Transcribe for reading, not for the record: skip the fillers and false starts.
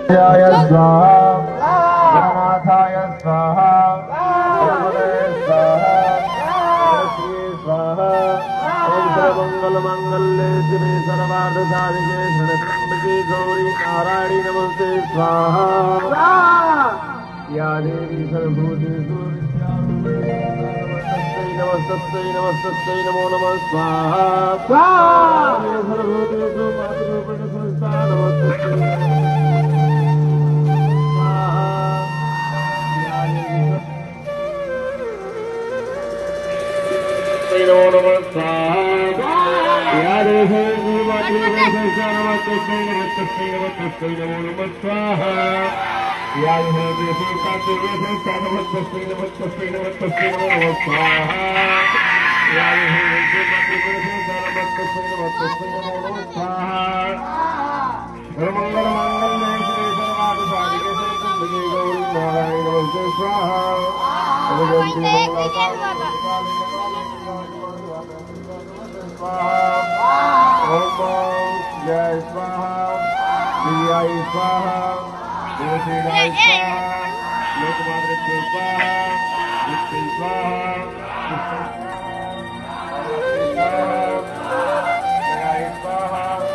जय स्वाहा गणनाथाय स्वाहा गणपतये स्वाहा गणपतये स्वाहा ओम सर्वमंगलमांगल्ये शिवे सर्वार्थसाधिके शरण्ये गौरी नारायणी नमस्ते स्वाहा या देवी सर्वभूतेषु नमस्तस्यै नमस्तस्यै नमो नमः स्वाहा सर्वभूतेषु मातृरूपेण संस्था नमस्तस्यै नमो नमः स्वाहा या देवी मातृरूपेण संस्था नमस्तस्यै नमस्तस्यै नमस्तस्यै नमो नमः स्वाहा या देवी मातृरूपेण संस्था नमस्तस्यै नमस्तस्यै नमस्तस्यै नमो नमः स्वाहा या देवी मातृरूपेण संस्था नमस्तस्यै नमस्तस्यै नमो नमः स्वाहा सर्वमंगलमांगल्ये शिवे सर्वार्थसाधिके शरण्ये गौरी नारायणी नमस्ते स्वाहा ओम जय स्वाहा प्रियाय स्वाहा देवसेनाय स्वाहा लोकमातृभ्यो स्वाहा